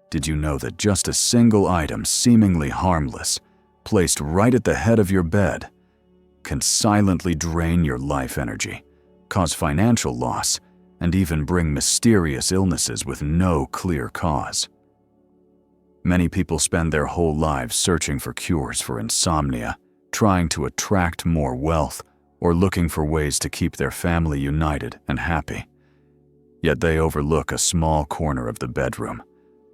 Did you know that just a single item seemingly harmless, placed right at the head of your bed, can silently drain your life energy, cause financial loss, and even bring mysterious illnesses with no clear cause? Many people spend their whole lives searching for cures for insomnia, trying to attract more wealth, or looking for ways to keep their family united and happy. Yet they overlook a small corner of the bedroom,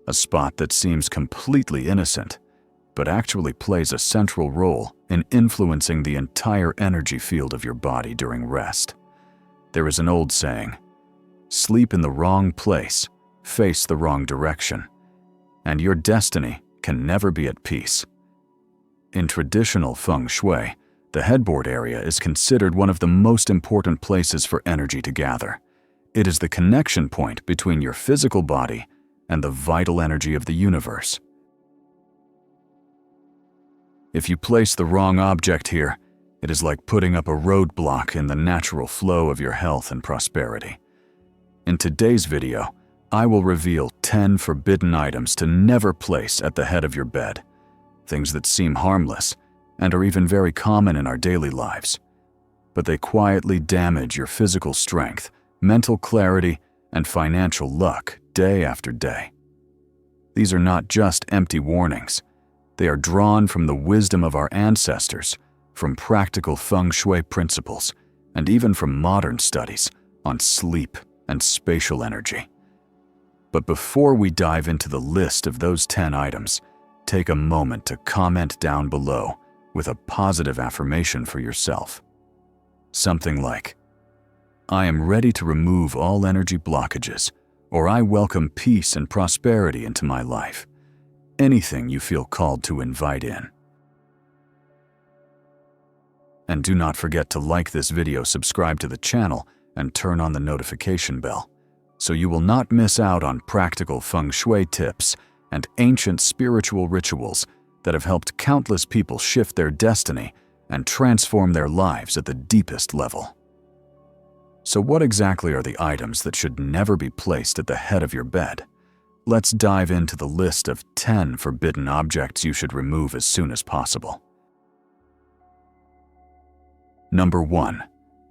a spot that seems completely innocent, but actually plays a central role in influencing the entire energy field of your body during rest. There is an old saying, "Sleep in the wrong place, face the wrong direction, and your destiny can never be at peace." In traditional Feng Shui, the headboard area is considered one of the most important places for energy to gather. It is the connection point between your physical body and the vital energy of the universe. If you place the wrong object here, it is like putting up a roadblock in the natural flow of your health and prosperity. In today's video, I will reveal 10 forbidden items to never place at the head of your bed, things that seem harmless and are even very common in our daily lives, but they quietly damage your physical strength, mental clarity, and financial luck day after day. These are not just empty warnings. They are drawn from the wisdom of our ancestors, from practical Feng Shui principles, and even from modern studies on sleep and spatial energy. But before we dive into the list of those 10 items, take a moment to comment down below with a positive affirmation for yourself. Something like, "I am ready to remove all energy blockages," or "I welcome peace and prosperity into my life." Anything you feel called to invite in. And do not forget to like this video, subscribe to the channel, and turn on the notification bell, so you will not miss out on practical Feng Shui tips and ancient spiritual rituals that have helped countless people shift their destiny and transform their lives at the deepest level. So what exactly are the items that should never be placed at the head of your bed? Let's dive into the list of 10 forbidden objects you should remove as soon as possible. Number 1.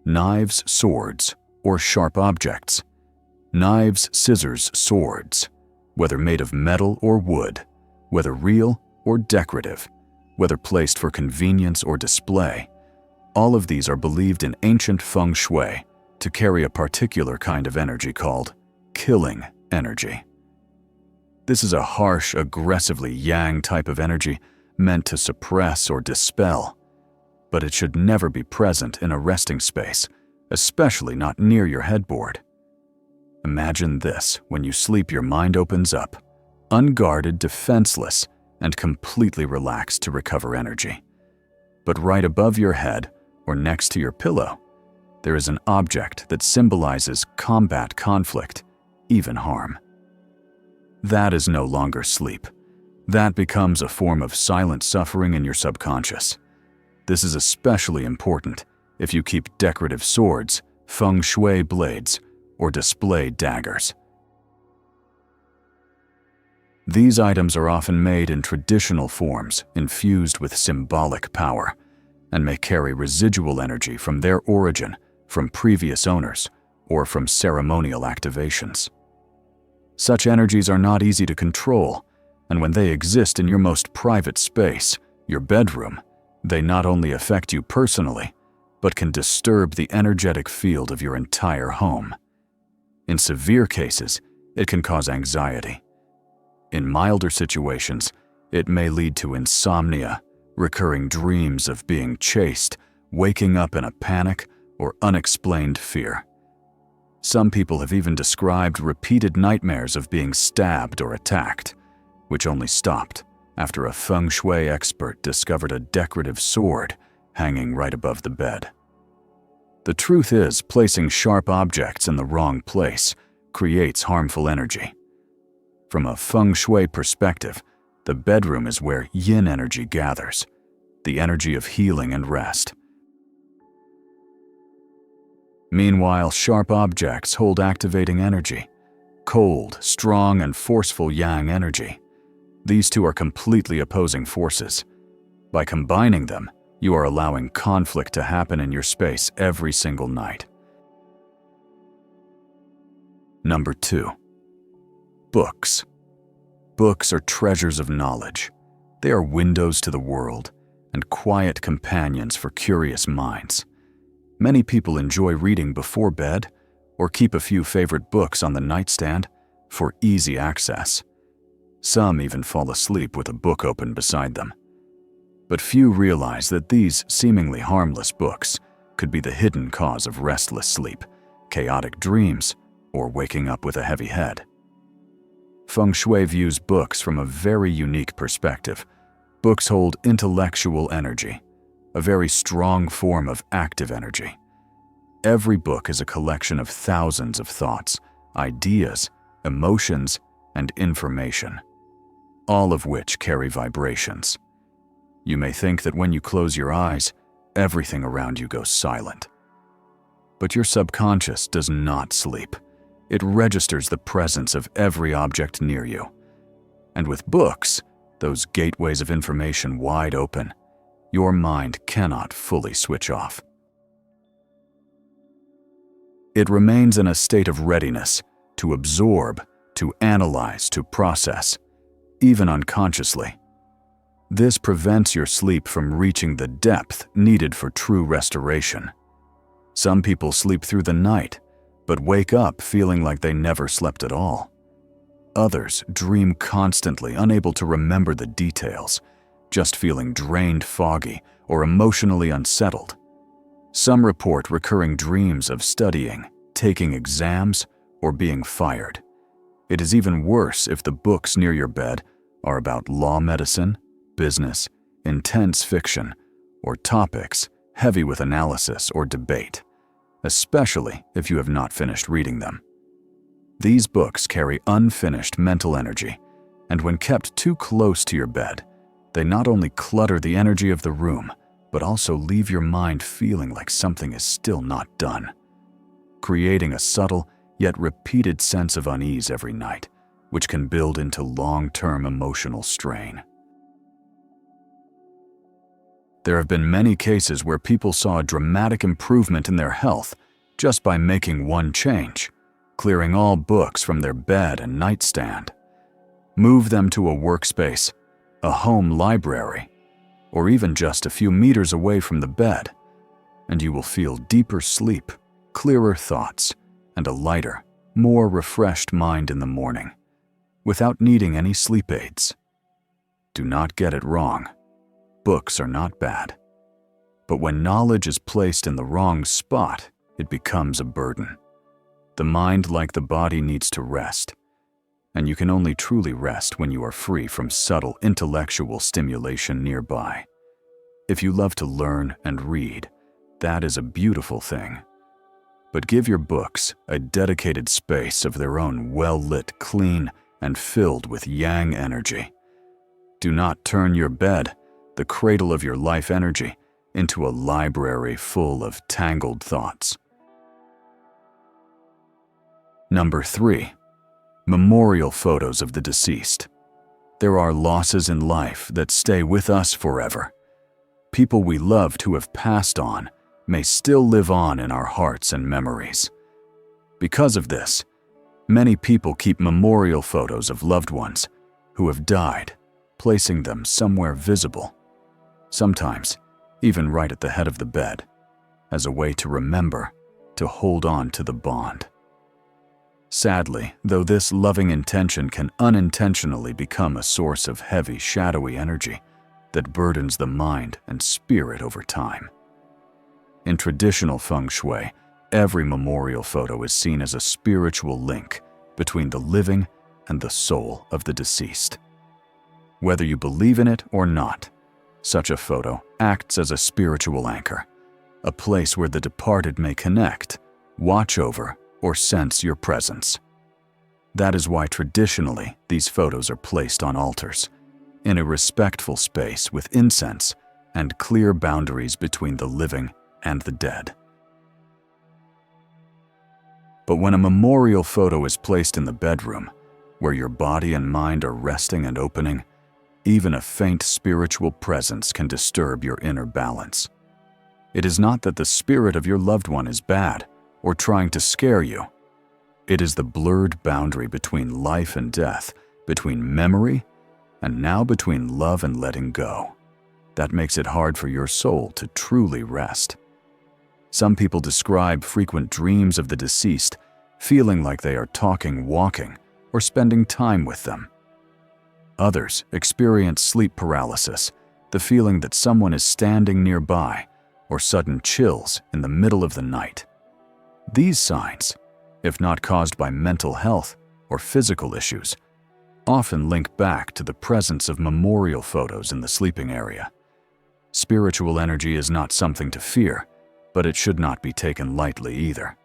Knives, swords, or sharp objects. Knives, scissors, swords, whether made of metal or wood, whether real or decorative, whether placed for convenience or display, all of these are believed in ancient Feng Shui to carry a particular kind of energy called killing energy. This is a harsh, aggressively yang type of energy meant to suppress or dispel, but it should never be present in a resting space, especially not near your headboard. Imagine this: when you sleep, your mind opens up, unguarded, defenseless, and completely relaxed to recover energy. But right above your head, or next to your pillow, there is an object that symbolizes combat, conflict, even harm. That is no longer sleep. That becomes a form of silent suffering in your subconscious. This is especially important if you keep decorative swords, Feng Shui blades, or display daggers. These items are often made in traditional forms, infused with symbolic power, and may carry residual energy from their origin, from previous owners, or from ceremonial activations. Such energies are not easy to control, and when they exist in your most private space, your bedroom, they not only affect you personally, but can disturb the energetic field of your entire home. In severe cases, it can cause anxiety. In milder situations, it may lead to insomnia, recurring dreams of being chased, waking up in a panic, or unexplained fear. Some people have even described repeated nightmares of being stabbed or attacked, which only stopped after a Feng Shui expert discovered a decorative sword hanging right above the bed. The truth is, placing sharp objects in the wrong place creates harmful energy. From a Feng Shui perspective, the bedroom is where yin energy gathers, the energy of healing and rest. Meanwhile, sharp objects hold activating energy. Cold, strong, and forceful yang energy. These two are completely opposing forces. By combining them, you are allowing conflict to happen in your space every single night. Number 2. Books. Books are treasures of knowledge. They are windows to the world and quiet companions for curious minds. Many people enjoy reading before bed or keep a few favorite books on the nightstand for easy access. Some even fall asleep with a book open beside them. But few realize that these seemingly harmless books could be the hidden cause of restless sleep, chaotic dreams, or waking up with a heavy head. Feng Shui views books from a very unique perspective. Books hold intellectual energy, a very strong form of active energy. Every book is a collection of thousands of thoughts, ideas, emotions, and information, all of which carry vibrations. You may think that when you close your eyes, everything around you goes silent. But your subconscious does not sleep. It registers the presence of every object near you. And with books, those gateways of information wide open, your mind cannot fully switch off. It remains in a state of readiness to absorb, to analyze, to process, even unconsciously. This prevents your sleep from reaching the depth needed for true restoration. Some people sleep through the night, but wake up feeling like they never slept at all. Others dream constantly, unable to remember the details, just feeling drained, foggy, or emotionally unsettled. Some report recurring dreams of studying, taking exams, or being fired. It is even worse if the books near your bed are about law medicine, business, intense fiction, or topics heavy with analysis or debate, especially if you have not finished reading them. These books carry unfinished mental energy, and when kept too close to your bed, they not only clutter the energy of the room, but also leave your mind feeling like something is still not done, creating a subtle yet repeated sense of unease every night, which can build into long-term emotional strain. There have been many cases where people saw a dramatic improvement in their health just by making one change, clearing all books from their bed and nightstand. Move them to a workspace, a home library, or even just a few meters away from the bed, and you will feel deeper sleep, clearer thoughts, and a lighter, more refreshed mind in the morning, without needing any sleep aids. Do not get it wrong. Books are not bad. But when knowledge is placed in the wrong spot, it becomes a burden. The mind, like the body, needs to rest, and you can only truly rest when you are free from subtle intellectual stimulation nearby. If you love to learn and read, that is a beautiful thing. But give your books a dedicated space of their own, well-lit, clean, and filled with yang energy. Do not turn your bed, the cradle of your life energy, into a library full of tangled thoughts. Number 3. Memorial photos of the deceased. There are losses in life that stay with us forever. People we loved who have passed on may still live on in our hearts and memories. Because of this, many people keep memorial photos of loved ones who have died, placing them somewhere visible, sometimes even right at the head of the bed, as a way to remember, to hold on to the bond. Sadly, though this loving intention can unintentionally become a source of heavy, shadowy energy that burdens the mind and spirit over time. In traditional Feng Shui, every memorial photo is seen as a spiritual link between the living and the soul of the deceased. Whether you believe in it or not, such a photo acts as a spiritual anchor, a place where the departed may connect, watch over, or sense your presence. That is why traditionally these photos are placed on altars, in a respectful space with incense and clear boundaries between the living and the dead. But when a memorial photo is placed in the bedroom, where your body and mind are resting and opening, even a faint spiritual presence can disturb your inner balance. It is not that the spirit of your loved one is bad or trying to scare you. It is the blurred boundary between life and death, between memory, and now between love and letting go, that makes it hard for your soul to truly rest. Some people describe frequent dreams of the deceased, feeling like they are talking, walking, or spending time with them. Others experience sleep paralysis, the feeling that someone is standing nearby, or sudden chills in the middle of the night. These signs, if not caused by mental health or physical issues, often link back to the presence of memorial photos in the sleeping area. Spiritual energy is not something to fear, but it should not be taken lightly either.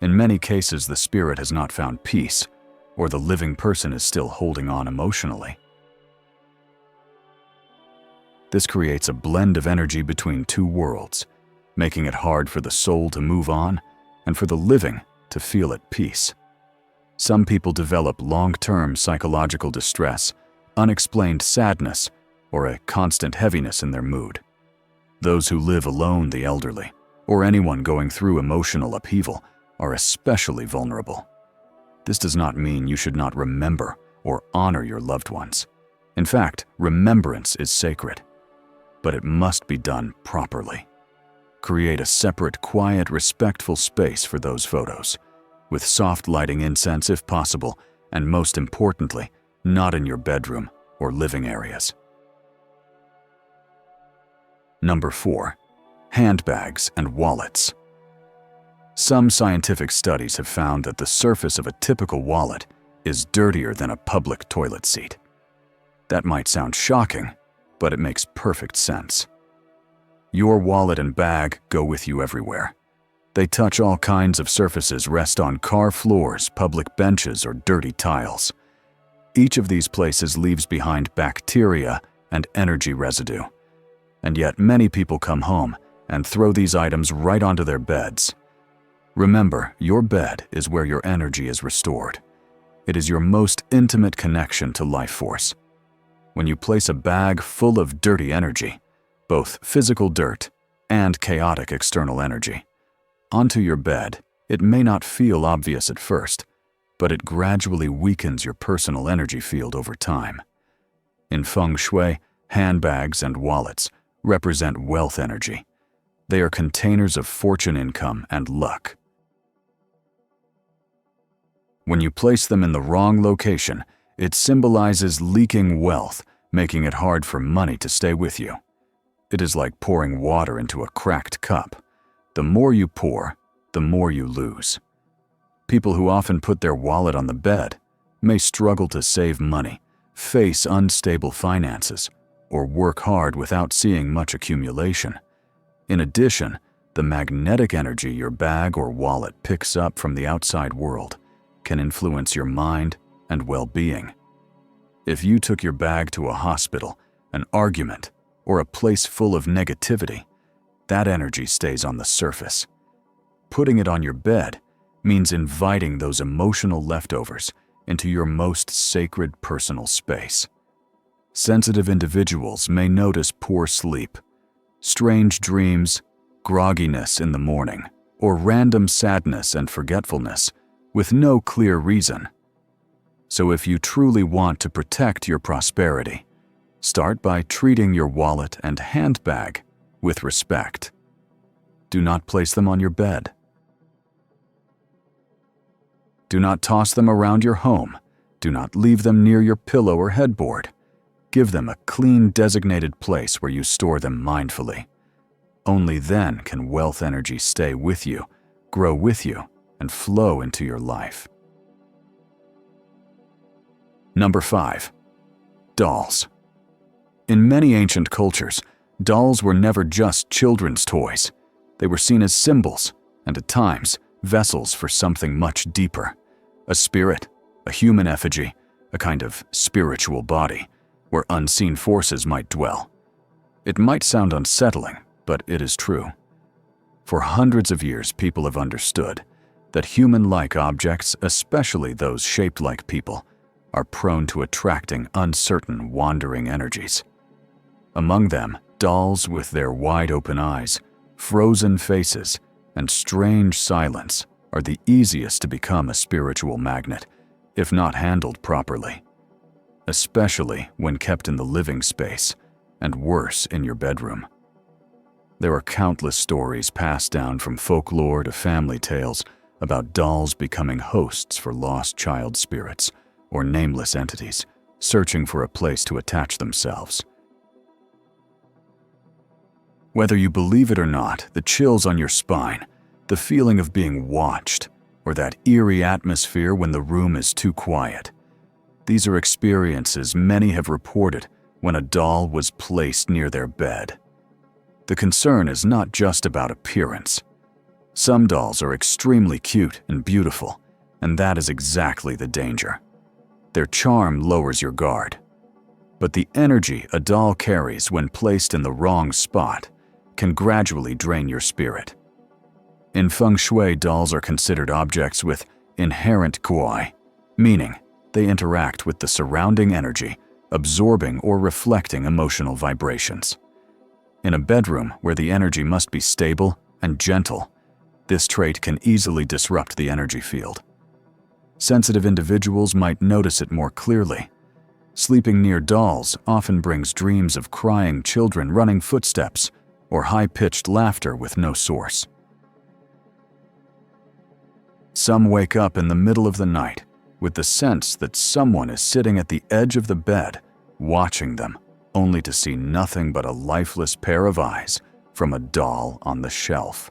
In many cases, the spirit has not found peace, or the living person is still holding on emotionally. This creates a blend of energy between two worlds, making it hard for the soul to move on and for the living to feel at peace. Some people develop long-term psychological distress, unexplained sadness, or a constant heaviness in their mood. Those who live alone, the elderly, or anyone going through emotional upheaval are especially vulnerable. This does not mean you should not remember or honor your loved ones. In fact, remembrance is sacred, but it must be done properly. Create a separate, quiet, respectful space for those photos, with soft lighting incense if possible, and most importantly, not in your bedroom or living areas. Number 4. Handbags and wallets. Some scientific studies have found that the surface of a typical wallet is dirtier than a public toilet seat. That might sound shocking, but it makes perfect sense. Your wallet and bag go with you everywhere. They touch all kinds of surfaces, rest on car floors, public benches, or dirty tiles. Each of these places leaves behind bacteria and energy residue. And yet many people come home and throw these items right onto their beds. Remember, your bed is where your energy is restored. It is your most intimate connection to life force. When you place a bag full of dirty energy, both physical dirt and chaotic external energy, onto your bed, it may not feel obvious at first, but it gradually weakens your personal energy field over time. In Feng Shui, handbags and wallets represent wealth energy. They are containers of fortune, income, and luck. When you place them in the wrong location, it symbolizes leaking wealth, making it hard for money to stay with you. It is like pouring water into a cracked cup. The more you pour, the more you lose. People who often put their wallet on the bed may struggle to save money, face unstable finances, or work hard without seeing much accumulation. In addition, the magnetic energy your bag or wallet picks up from the outside world can influence your mind and well-being. If you took your bag to a hospital, an argument, or a place full of negativity, that energy stays on the surface. Putting it on your bed means inviting those emotional leftovers into your most sacred personal space. Sensitive individuals may notice poor sleep, strange dreams, grogginess in the morning, or random sadness and forgetfulness with no clear reason. So if you truly want to protect your prosperity, start by treating your wallet and handbag with respect. Do not place them on your bed. Do not toss them around your home. Do not leave them near your pillow or headboard. Give them a clean, designated place where you store them mindfully. Only then can wealth energy stay with you, grow with you, and flow into your life. Number 5. Dolls. In many ancient cultures, dolls were never just children's toys. They were seen as symbols, and at times, vessels for something much deeper. A spirit, a human effigy, a kind of spiritual body, where unseen forces might dwell. It might sound unsettling, but it is true. For hundreds of years, people have understood that human-like objects, especially those shaped like people, are prone to attracting uncertain, wandering energies. Among them, dolls with their wide-open eyes, frozen faces, and strange silence are the easiest to become a spiritual magnet, if not handled properly, especially when kept in the living space, and worse, in your bedroom. There are countless stories passed down from folklore to family tales about dolls becoming hosts for lost child spirits or nameless entities searching for a place to attach themselves. Whether you believe it or not, the chills on your spine, the feeling of being watched, or that eerie atmosphere when the room is too quiet, these are experiences many have reported when a doll was placed near their bed. The concern is not just about appearance. Some dolls are extremely cute and beautiful, and that is exactly the danger. Their charm lowers your guard. But the energy a doll carries when placed in the wrong spot can gradually drain your spirit. In Feng Shui, dolls are considered objects with inherent kuai, meaning they interact with the surrounding energy, absorbing or reflecting emotional vibrations. In a bedroom where the energy must be stable and gentle, this trait can easily disrupt the energy field. Sensitive individuals might notice it more clearly. Sleeping near dolls often brings dreams of crying children, running footsteps, or high-pitched laughter with no source. Some wake up in the middle of the night with the sense that someone is sitting at the edge of the bed, watching them, only to see nothing but a lifeless pair of eyes from a doll on the shelf.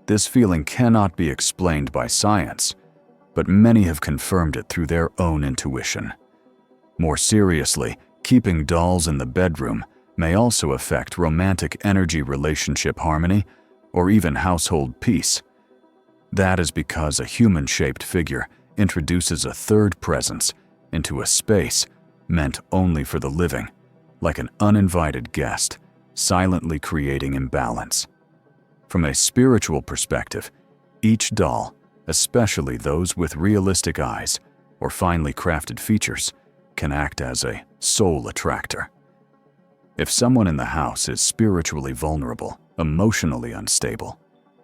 This feeling cannot be explained by science, but many have confirmed it through their own intuition. More seriously, keeping dolls in the bedroom may also affect romantic energy, relationship harmony, or even household peace. That is because a human-shaped figure introduces a third presence into a space meant only for the living, like an uninvited guest, silently creating imbalance. From a spiritual perspective, each doll, especially those with realistic eyes or finely crafted features, can act as a soul attractor. If someone in the house is spiritually vulnerable, emotionally unstable,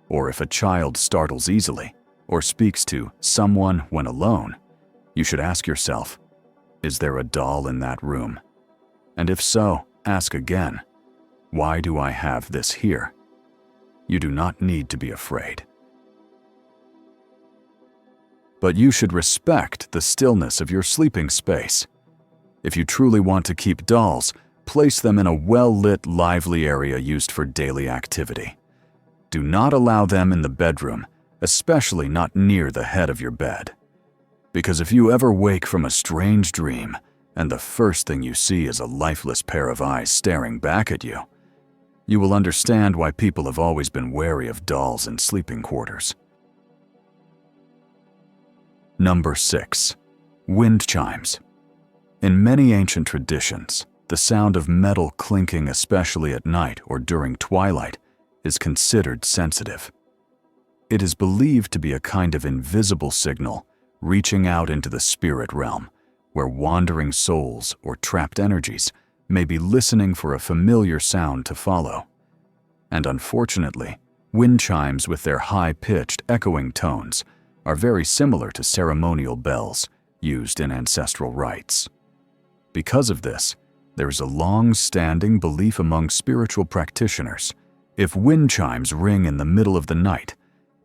or if a child startles easily or speaks to someone when alone, you should ask yourself, is there a doll in that room? And if so, ask again, why do I have this here? You do not need to be afraid. But you should respect the stillness of your sleeping space. If you truly want to keep dolls, place them in a well-lit, lively area used for daily activity. Do not allow them in the bedroom, especially not near the head of your bed. Because if you ever wake from a strange dream, and the first thing you see is a lifeless pair of eyes staring back at you, you will understand why people have always been wary of dolls in sleeping quarters. Number 6. Wind chimes. In many ancient traditions, the sound of metal clinking, especially at night or during twilight, is considered sensitive. It is believed to be a kind of invisible signal reaching out into the spirit realm, where wandering souls or trapped energies may be listening for a familiar sound to follow. And unfortunately, wind chimes with their high-pitched, echoing tones are very similar to ceremonial bells used in ancestral rites. Because of this, there is a long-standing belief among spiritual practitioners: if wind chimes ring in the middle of the night,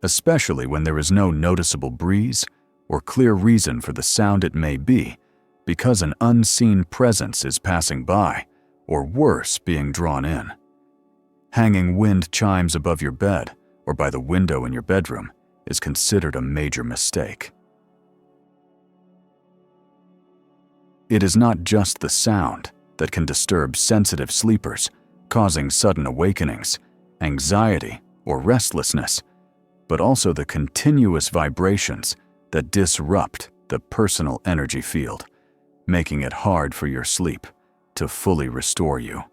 especially when there is no noticeable breeze or clear reason for the sound, it may be because an unseen presence is passing by, or worse, being drawn in. Hanging wind chimes above your bed or by the window in your bedroom is considered a major mistake. It is not just the sound that can disturb sensitive sleepers, causing sudden awakenings, anxiety, or restlessness, but also the continuous vibrations that disrupt the personal energy field, making it hard for your sleep to fully restore you.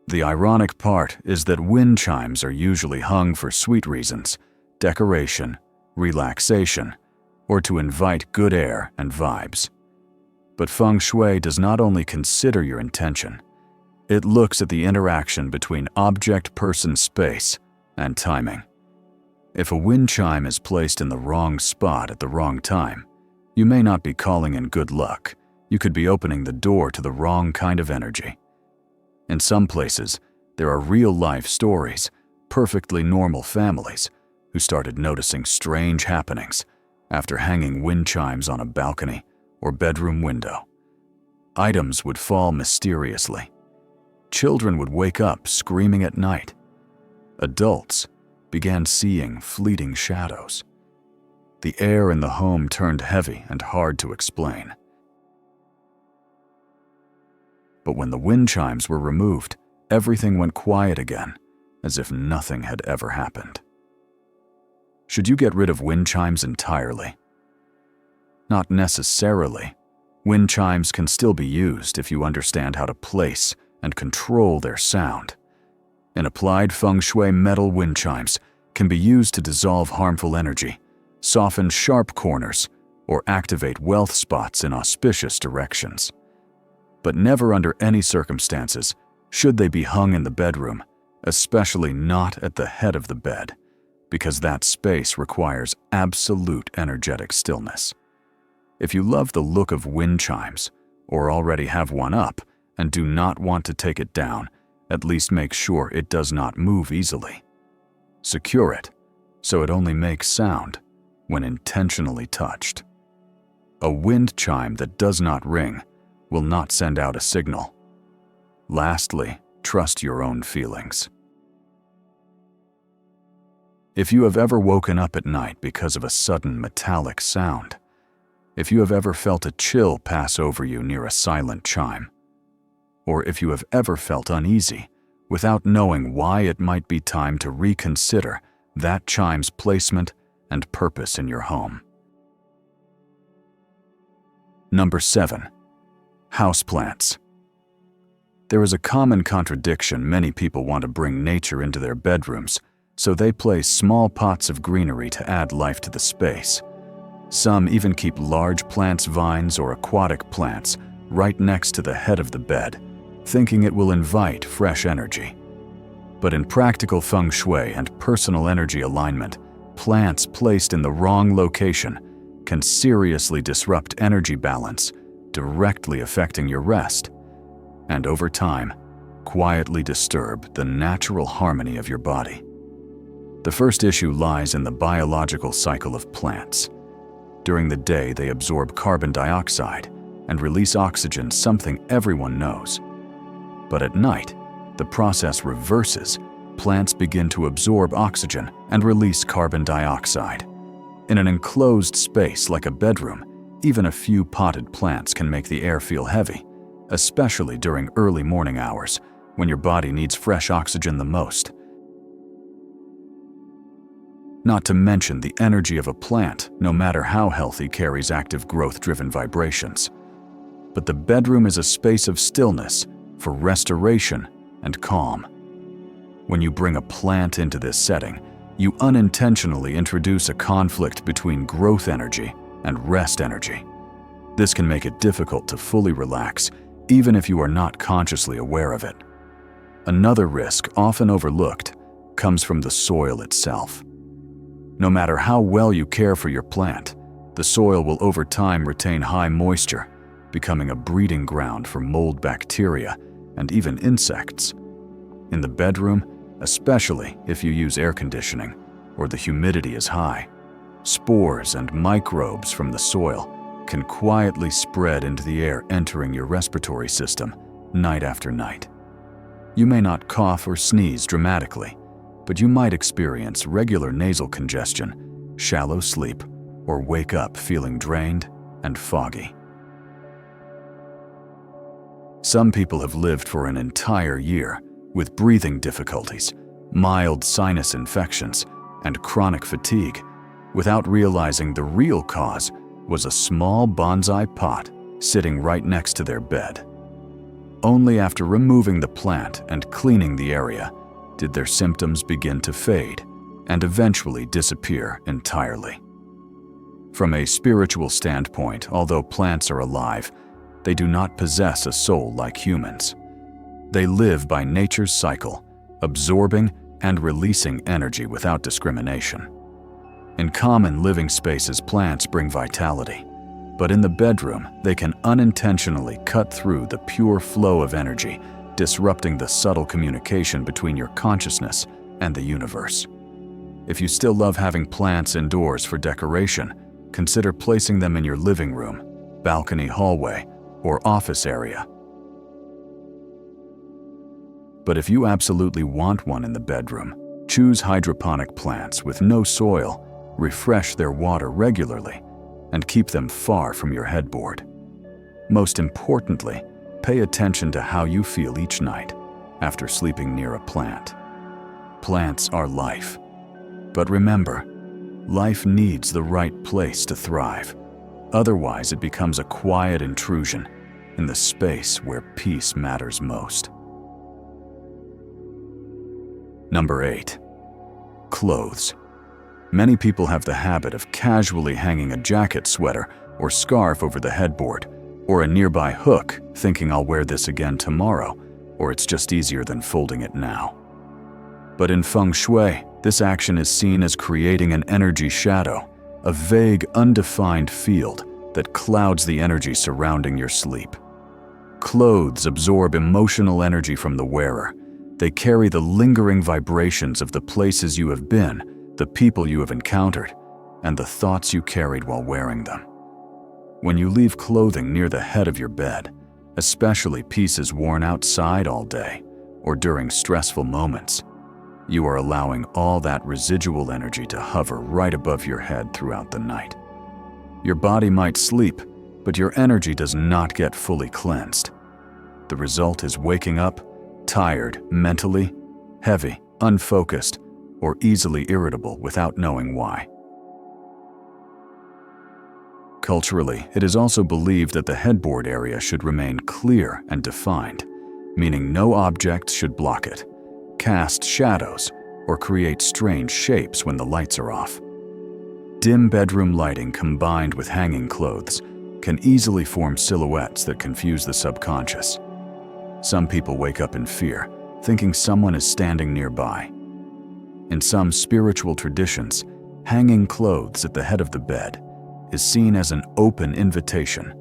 The ironic part is that wind chimes are usually hung for sweet reasons, decoration, relaxation, or to invite good air and vibes. But Feng Shui does not only consider your intention, it looks at the interaction between object, person, space, and timing. If a wind chime is placed in the wrong spot at the wrong time, you may not be calling in good luck. You could be opening the door to the wrong kind of energy. In some places, there are real-life stories, perfectly normal families who started noticing strange happenings after hanging wind chimes on a balcony or bedroom window. Items would fall mysteriously. Children would wake up screaming at night. Adults began seeing fleeting shadows. The air in the home turned heavy and hard to explain. But when the wind chimes were removed, everything went quiet again, as if nothing had ever happened. Should you get rid of wind chimes entirely? Not necessarily. Wind chimes can still be used if you understand how to place and control their sound. In applied Feng Shui, metal wind chimes can be used to dissolve harmful energy, soften sharp corners, or activate wealth spots in auspicious directions. But never under any circumstances should they be hung in the bedroom, especially not at the head of the bed, because that space requires absolute energetic stillness. If you love the look of wind chimes, or already have one up and do not want to take it down, at least make sure it does not move easily. Secure it so it only makes sound when intentionally touched. A wind chime that does not ring will not send out a signal. Lastly, trust your own feelings. If you have ever woken up at night because of a sudden metallic sound, if you have ever felt a chill pass over you near a silent chime, or if you have ever felt uneasy without knowing why, it might be time to reconsider that chime's placement and purpose in your home. Number 7. Houseplants. There is a common contradiction. Many people want to bring nature into their bedrooms, so they place small pots of greenery to add life to the space. Some even keep large plants, vines, or aquatic plants right next to the head of the bed, thinking it will invite fresh energy. But in practical Feng Shui and personal energy alignment, plants placed in the wrong location can seriously disrupt energy balance, directly affecting your rest, and over time, quietly disturb the natural harmony of your body. The first issue lies in the biological cycle of plants. During the day, they absorb carbon dioxide and release oxygen, something everyone knows. But at night, the process reverses. Plants begin to absorb oxygen and release carbon dioxide. In an enclosed space like a bedroom, even a few potted plants can make the air feel heavy, especially during early morning hours when your body needs fresh oxygen the most. Not to mention, the energy of a plant, no matter how healthy, carries active growth-driven vibrations. But the bedroom is a space of stillness for restoration and calm. When you bring a plant into this setting, you unintentionally introduce a conflict between growth energy and rest energy. This can make it difficult to fully relax, even if you are not consciously aware of it. Another risk, often overlooked, comes from the soil itself. No matter how well you care for your plant, the soil will over time retain high moisture, becoming a breeding ground for mold bacteria and even insects. In the bedroom, especially if you use air conditioning or the humidity is high, spores and microbes from the soil can quietly spread into the air, entering your respiratory system night after night. You may not cough or sneeze dramatically, but you might experience regular nasal congestion, shallow sleep, or wake up feeling drained and foggy. Some people have lived for an entire year with breathing difficulties, mild sinus infections, and chronic fatigue, without realizing the real cause was a small bonsai pot sitting right next to their bed. Only after removing the plant and cleaning the area did their symptoms begin to fade and eventually disappear entirely. From a spiritual standpoint, although plants are alive, they do not possess a soul like humans. They live by nature's cycle, absorbing and releasing energy without discrimination. In common living spaces, plants bring vitality, but in the bedroom, they can unintentionally cut through the pure flow of energy, disrupting the subtle communication between your consciousness and the universe. If you still love having plants indoors for decoration, consider placing them in your living room, balcony, hallway, or office area. But if you absolutely want one in the bedroom, choose hydroponic plants with no soil, refresh their water regularly, and keep them far from your headboard. Most importantly, pay attention to how you feel each night after sleeping near a plant. Plants are life. But remember, life needs the right place to thrive. Otherwise, it becomes a quiet intrusion in the space where peace matters most. Number 8. Clothes. Many people have the habit of casually hanging a jacket, sweater, or scarf over the headboard, or a nearby hook, thinking I'll wear this again tomorrow, or it's just easier than folding it now. But in Feng Shui, this action is seen as creating an energy shadow, a vague, undefined field that clouds the energy surrounding your sleep. Clothes absorb emotional energy from the wearer. They carry the lingering vibrations of the places you have been, the people you have encountered, and the thoughts you carried while wearing them. When you leave clothing near the head of your bed, especially pieces worn outside all day or during stressful moments, you are allowing all that residual energy to hover right above your head throughout the night. Your body might sleep, but your energy does not get fully cleansed. The result is waking up tired, mentally, heavy, unfocused, or easily irritable without knowing why. Culturally, it is also believed that the headboard area should remain clear and defined, meaning no objects should block it, cast shadows, or create strange shapes when the lights are off. Dim bedroom lighting combined with hanging clothes can easily form silhouettes that confuse the subconscious. Some people wake up in fear, thinking someone is standing nearby. In some spiritual traditions, hanging clothes at the head of the bed is seen as an open invitation,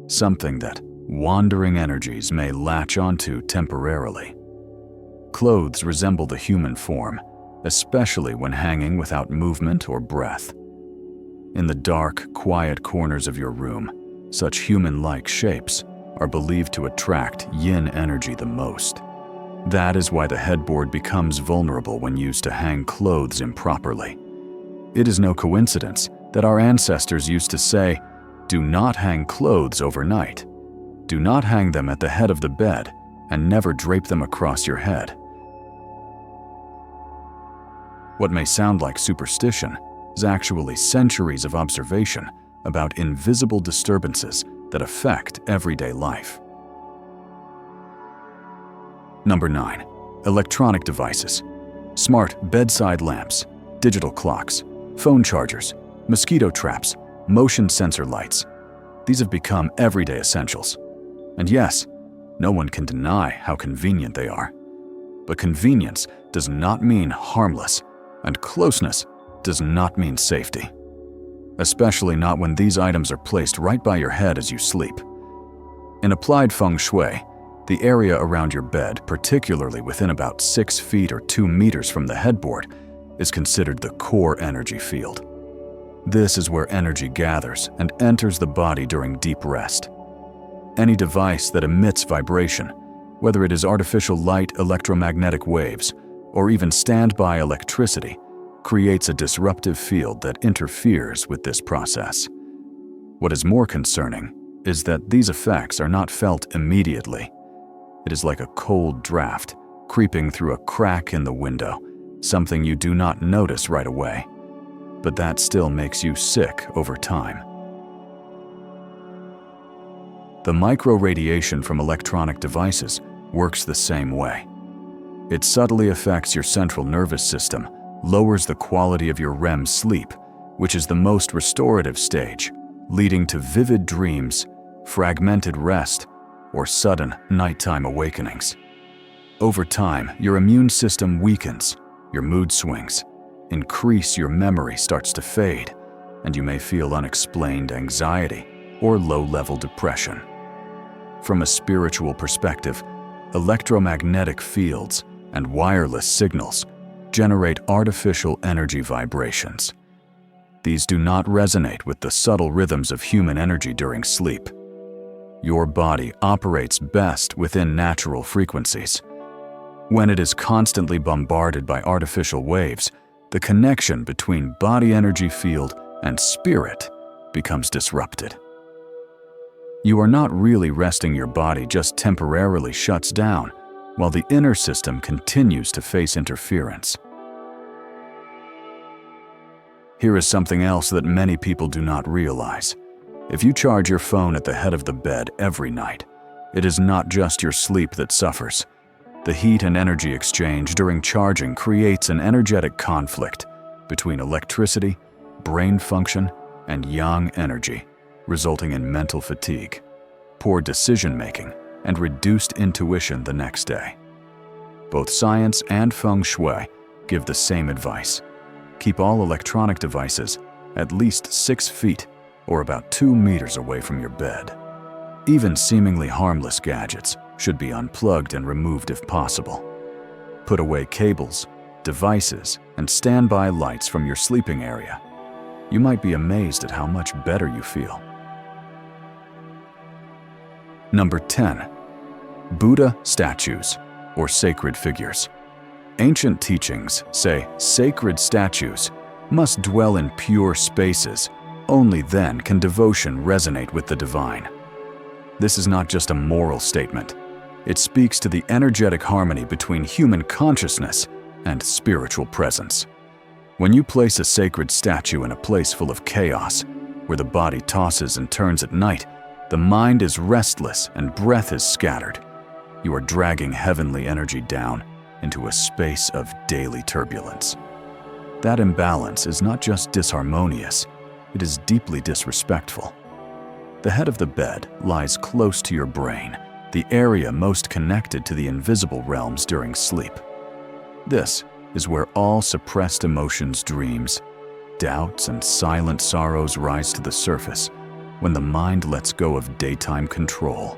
something that wandering energies may latch onto temporarily. Clothes resemble the human form, especially when hanging without movement or breath. In the dark, quiet corners of your room, such human-like shapes are believed to attract yin energy the most. That is why the headboard becomes vulnerable when used to hang clothes improperly. It is no coincidence that our ancestors used to say, "Do not hang clothes overnight. Do not hang them at the head of the bed, and never drape them across your head." What may sound like superstition is actually centuries of observation about invisible disturbances that affect everyday life. Number 9. Electronic devices. Smart bedside lamps, digital clocks, phone chargers, mosquito traps, motion sensor lights. These have become everyday essentials. And yes, no one can deny how convenient they are. But convenience does not mean harmless, and closeness does not mean safety. Especially not when these items are placed right by your head as you sleep. In applied Feng Shui, the area around your bed, particularly within about 6 feet or 2 meters from the headboard, is considered the core energy field. This is where energy gathers and enters the body during deep rest. Any device that emits vibration, whether it is artificial light, electromagnetic waves, or even standby electricity, creates a disruptive field that interferes with this process. What is more concerning is that these effects are not felt immediately. It is like a cold draft creeping through a crack in the window, something you do not notice right away, but that still makes you sick over time. The micro-radiation from electronic devices works the same way. It subtly affects your central nervous system, lowers the quality of your REM sleep, which is the most restorative stage, leading to vivid dreams, fragmented rest, or sudden nighttime awakenings. Over time, your immune system weakens, your mood swings, increase your memory starts to fade, and you may feel unexplained anxiety or low-level depression. From a spiritual perspective, electromagnetic fields and wireless signals generate artificial energy vibrations. These do not resonate with the subtle rhythms of human energy during sleep. Your body operates best within natural frequencies. When it is constantly bombarded by artificial waves, the connection between body energy field and spirit becomes disrupted. You are not really resting, your body just temporarily shuts down, while the inner system continues to face interference. Here is something else that many people do not realize. If you charge your phone at the head of the bed every night, it is not just your sleep that suffers. The heat and energy exchange during charging creates an energetic conflict between electricity, brain function, and yang energy, resulting in mental fatigue, poor decision-making, and reduced intuition the next day. Both science and Feng Shui give the same advice. Keep all electronic devices at least 6 feet or about 2 meters away from your bed. Even seemingly harmless gadgets should be unplugged and removed if possible. Put away cables, devices, and standby lights from your sleeping area. You might be amazed at how much better you feel. Number 10. Buddha statues or sacred figures. Ancient teachings say sacred statues must dwell in pure spaces. Only then can devotion resonate with the divine. This is not just a moral statement. It speaks to the energetic harmony between human consciousness and spiritual presence. When you place a sacred statue in a place full of chaos, where the body tosses and turns at night, the mind is restless and breath is scattered, you are dragging heavenly energy down into a space of daily turbulence. That imbalance is not just disharmonious, it is deeply disrespectful. The head of the bed lies close to your brain, the area most connected to the invisible realms during sleep. This is where all suppressed emotions, dreams, doubts, and silent sorrows rise to the surface when the mind lets go of daytime control.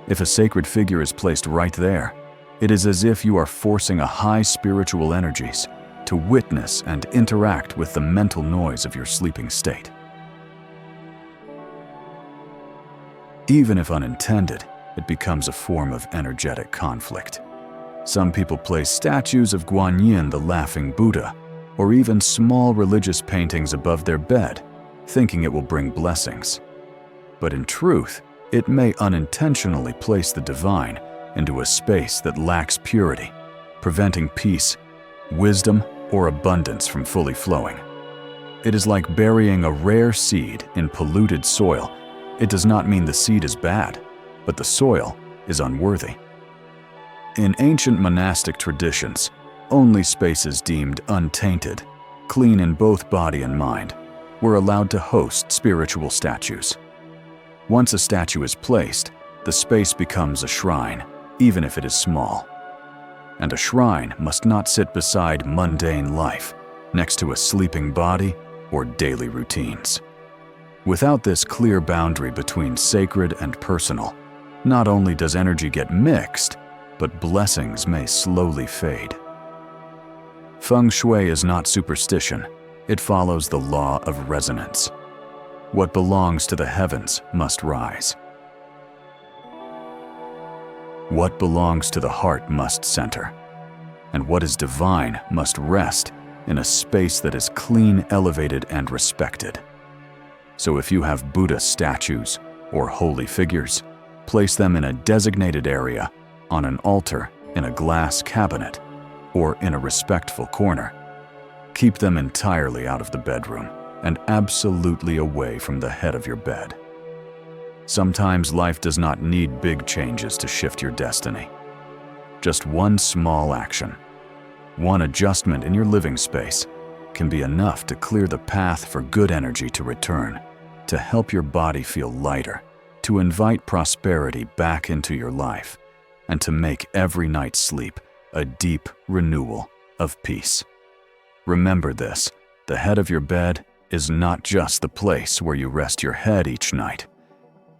If a sacred figure is placed right there, it is as if you are forcing a high spiritual energies to witness and interact with the mental noise of your sleeping state. Even if unintended, it becomes a form of energetic conflict. Some people place statues of Guanyin, the laughing Buddha, or even small religious paintings above their bed, thinking it will bring blessings. But in truth, it may unintentionally place the divine into a space that lacks purity, preventing peace, wisdom, or abundance from fully flowing. It is like burying a rare seed in polluted soil. It does not mean the seed is bad, but the soil is unworthy. In ancient monastic traditions, only spaces deemed untainted, clean in both body and mind, were allowed to host spiritual statues. Once a statue is placed, the space becomes a shrine, even if it is small. And a shrine must not sit beside mundane life, next to a sleeping body or daily routines. Without this clear boundary between sacred and personal, not only does energy get mixed, but blessings may slowly fade. Feng Shui is not superstition. It follows the law of resonance. What belongs to the heavens must rise. What belongs to the heart must center. And what is divine must rest in a space that is clean, elevated, and respected. So if you have Buddha statues or holy figures, place them in a designated area, on an altar, in a glass cabinet, or in a respectful corner. Keep them entirely out of the bedroom and absolutely away from the head of your bed. Sometimes life does not need big changes to shift your destiny. Just one small action. One adjustment in your living space can be enough to clear the path for good energy to return, to help your body feel lighter, to invite prosperity back into your life, and to make every night's sleep a deep renewal of peace. Remember this: the head of your bed is not just the place where you rest your head each night.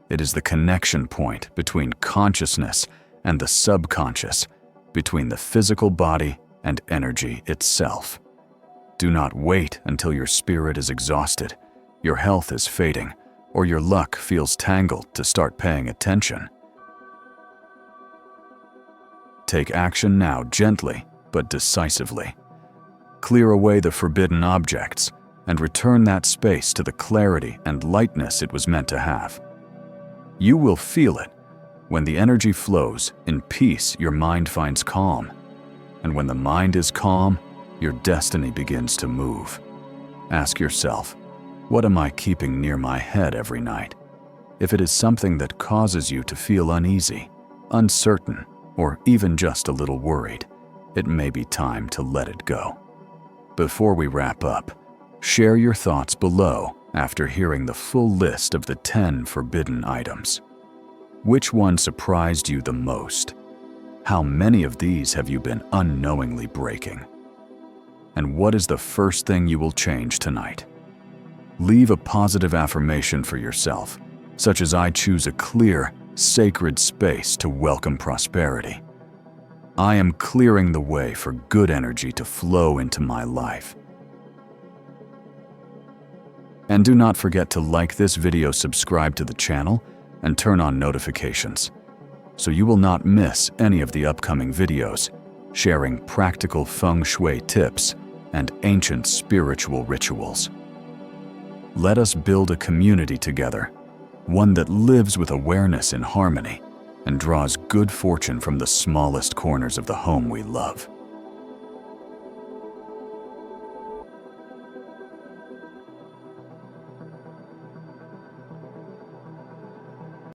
It is the connection point between consciousness and the subconscious, between the physical body and energy itself. Do not wait until your spirit is exhausted, your health is fading, or your luck feels tangled to start paying attention. Take action now, gently but decisively. Clear away the forbidden objects and return that space to the clarity and lightness it was meant to have. You will feel it. When the energy flows, in peace your mind finds calm. And when the mind is calm, your destiny begins to move. Ask yourself, what am I keeping near my head every night? If it is something that causes you to feel uneasy, uncertain, or even just a little worried, it may be time to let it go. Before we wrap up, share your thoughts below after hearing the full list of the 10 forbidden items. Which one surprised you the most? How many of these have you been unknowingly breaking? And what is the first thing you will change tonight? Leave a positive affirmation for yourself, such as I choose a clear, sacred space to welcome prosperity. I am clearing the way for good energy to flow into my life. And do not forget to like this video, subscribe to the channel, and turn on notifications, so you will not miss any of the upcoming videos sharing practical Feng Shui tips and ancient spiritual rituals. Let us build a community together, one that lives with awareness in harmony and draws good fortune from the smallest corners of the home we love.